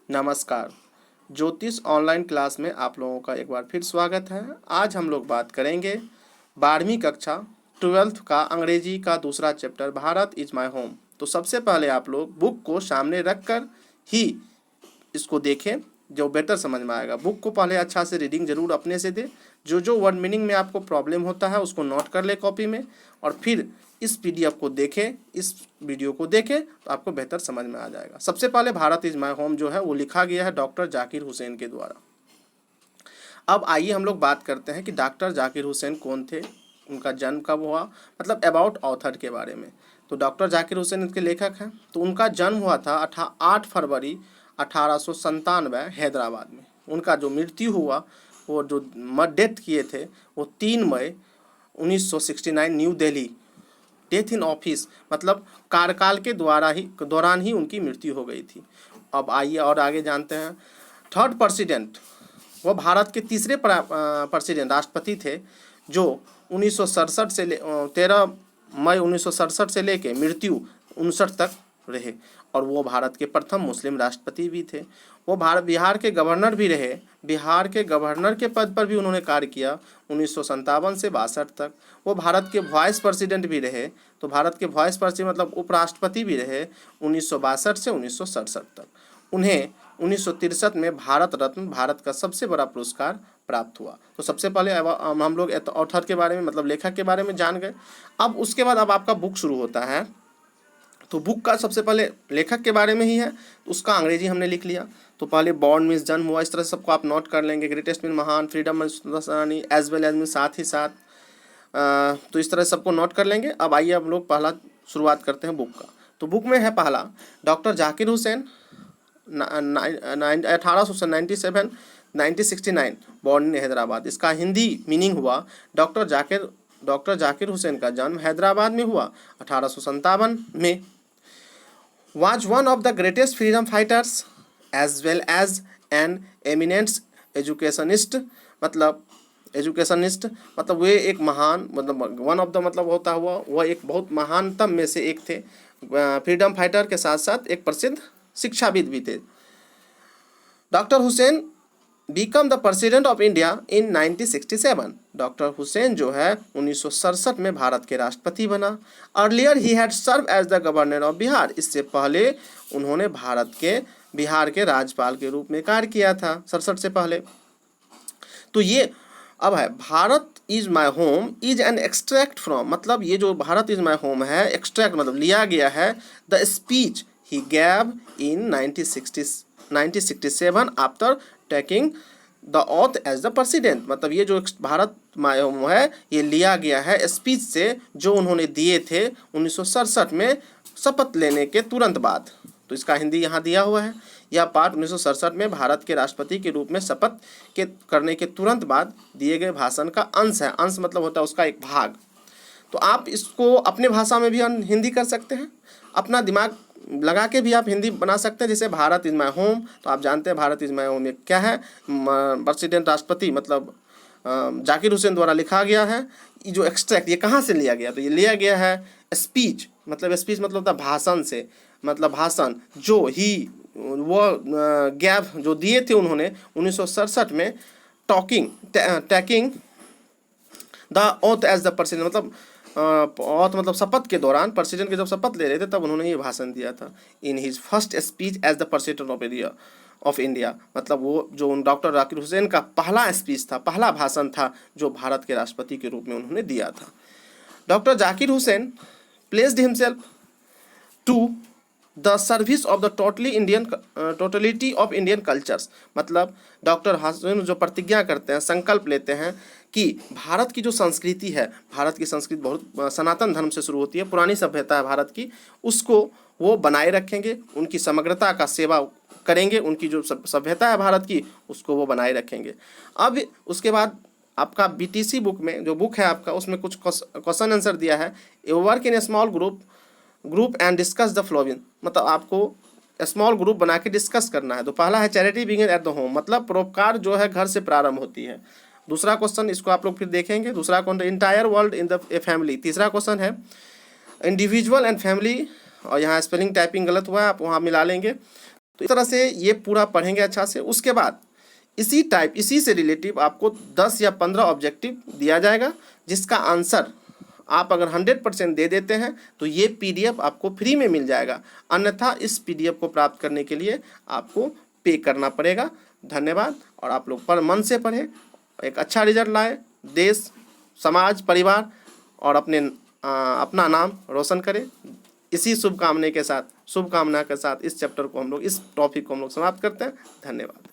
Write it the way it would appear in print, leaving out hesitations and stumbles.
नमस्कार। ज्योतिष online class में आप लोगों का एक बार फिर स्वागत है। आज हम लोग बात करेंगे 12वीं कक्षा 12th का अंग्रेजी का दूसरा chapter Bharat is my home. तो सबसे पहले आप लोग बुक को सामने रख कर ही इसको देखें, जो बेटर समझ में आएगा। बुक को पहले अच्छा से रीडिंग जरूर अपने से दे। जो वर्ड मीनिंग में आपको प्रॉब्लम होता है उसको नोट कर ले कॉपी में, और फिर इस पीडीएफ को देखें, इस वीडियो को देखें तो आपको बेहतर समझ में आ जाएगा। सबसे पहले भारत इज माय होम जो है वो लिखा गया है डॉक्टर जाकिर हुसैन के द्वारा। अब आइए हम लोग बात करते हैं कि डॉक्टर जाकिर हुसैन कौन थे, उनका जन्म कब हुआ, मतलब अबाउट ऑथर के बारे में। तो डॉक्टर जाकिर हुसैन इनके लेखक हैं। तो उनका जन्म हुआ था 8 फरवरी 1897 हैदराबाद में। उनका जो मृत्यु हुआ, वो जो डेथ किए थे वो 3 मई 1969 new Delhi, death in office, मतलब कार्यकाल के दौरान ही उनकी मृत्यु हो गई थी। अब आइए और आगे जानते हैं। थर्ड प्रेसिडेंट, वो भारत के तीसरे प्रेसिडेंट राष्ट्रपति थे जो 1967 से 13 मई 1967 से लेके मृत्यु 59 तक रहे, और वो भारत के प्रथम मुस्लिम राष्ट्रपति भी थे। वो बिहार के गवर्नर भी रहे। बिहार के गवर्नर के पद पर भी उन्होंने कार्य किया 1957 से 62 तक। वो भारत के वाइस प्रेसिडेंट भी रहे। तो भारत के वाइस प्रेसिडेंट मतलब उपराष्ट्रपति भी रहे 1962 से 1967 तक। उन्हें 1963 में भारत रत्न, भारत का सबसे बड़ा पुरस्कार प्राप्त हुआ। तो सबसे पहले हम लोग ऑथर के बारे में, मतलब लेखक के बारे में जान गए। अब उसके बाद अब आपका बुक शुरू होता है। तो बुक का सबसे पहले लेखक के बारे में ही है, तो उसका अंग्रेजी हमने लिख लिया। तो पहले बॉर्न मीन्स जन्म हुआ, इस तरह से सबको आप नोट कर लेंगे। ग्रेटेस्ट मीन महान, freedom mean as well as mean साथ ही साथ, तो इस तरह सबको नोट कर लेंगे। अब आइए हम लोग पहला शुरुआत करते हैं बुक का। तो बुक में है पहला doctor Zakir Hussain 1897 1969 born in Hyderabad. इसका हिंदी मीनिंग हुआ डॉक्टर जाकिर हुसैन का जन्म हैदराबाद में हुआ 1857 में। was one of the greatest freedom fighters as well as an eminent educationist, मतलब वे एक महान, मतलब वन ऑफ द मतलब होता हुआ वह एक बहुत महानतम में से एक थे। फ्रीडम फाइटर के साथ साथ एक प्रसिद्ध शिक्षाविद भी थे। Doctor Husain become the president of India in 1967। Doctor Husain जो है 1967 में भारत के राष्ट्रपति बना। अर्लियर ही had serve as the governor of Bihar. इससे पहले उन्होंने बिहार के राज्यपाल के रूप में कार्य किया था 67 से पहले। तो ये अब है Bharat is my home is an extract from, मतलब ये जो भारत इज माई होम है, एक्सट्रैक्ट मतलब लिया गया है the speech he gave in 1967 after taking the oath as the president. मतलब ये जो भारत माय होम है ये लिया गया है स्पीच से जो उन्होंने दिए थे 1967 में शपथ लेने के तुरंत बाद। तो इसका हिंदी यहाँ दिया हुआ है। यह पाठ 1967 में भारत के राष्ट्रपति के रूप में शपथ के करने के तुरंत बाद दिए गए भाषण का अंश है। अंश मतलब होता है उसका एक भाग। तो आप इसको अपने भाषा में भी हिंदी कर सकते हैं, अपना दिमाग लगा के भी आप हिंदी बना सकते हैं। जैसे भारत इज माई होम, तो आप जानते हैं भारत इज माई होम ये क्या है, प्रेसिडेंट राष्ट्रपति मतलब जाकिर हुसैन द्वारा लिखा गया है। ये जो एक्सट्रैक्ट ये कहाँ से लिया गया, तो ये लिया गया है स्पीच मतलब होता है भाषण से, मतलब भाषण जो ही वो गैप जो दिए थे उन्होंने 1967 में taking the oath as the president, मतलब औथ मतलब शपथ के दौरान, प्रेसिडेंट के जब शपथ ले रहे थे तब उन्होंने ये भाषण दिया था। In his first speech as the president of India, मतलब वो जो डॉक्टर जाकिर हुसैन का पहला स्पीच था, पहला भाषण था जो भारत के राष्ट्रपति के रूप में उन्होंने दिया था। Doctor Zakir Husain placed himself to the service of the totality of Indian cultures, मतलब डॉक्टर हुसैन जो प्रतिज्ञा करते हैं, संकल्प लेते हैं कि भारत की जो संस्कृति है, भारत की संस्कृति बहुत सनातन धर्म से शुरू होती है, पुरानी सभ्यता है भारत की, उसको वो बनाए रखेंगे, उनकी समग्रता का सेवा करेंगे, उनकी जो सभ्यता है भारत की उसको वो बनाए रखेंगे। अब उसके बाद आपका बीटीसी बुक में जो बुक है आपका, उसमें कुछ क्वेश्चन आंसर दिया है। Work in A small group and discuss the following, मतलब आपको स्मॉल ग्रुप बना के डिस्कस करना है। तो पहला है charity begin at the home, मतलब परोपकार जो है घर से प्रारंभ होती है। दूसरा क्वेश्चन, इसको आप लोग फिर देखेंगे। दूसरा question entire world in the a family. तीसरा क्वेश्चन है इंडिविजुअल एंड फैमिली, और यहाँ स्पेलिंग टाइपिंग गलत हुआ है, आप वहाँ मिला लेंगे। तो इस तरह से ये पूरा पढ़ेंगे अच्छा से। उसके बाद इसी से रिलेटिव आपको 10 या 15 ऑब्जेक्टिव दिया जाएगा, जिसका आंसर आप अगर 100% दे देते हैं तो ये PDF आपको फ्री में मिल जाएगा, अन्यथा इस PDF को प्राप्त करने के लिए आपको पे करना पड़ेगा। धन्यवाद। और आप लोग पर मन से पढ़ें, एक अच्छा रिजल्ट लाए, देश, समाज, परिवार और अपना नाम रोशन करें। इसी शुभकामना के साथ इस चैप्टर को हम लोग, इस टॉपिक को हम लोग समाप्त करते हैं। धन्यवाद।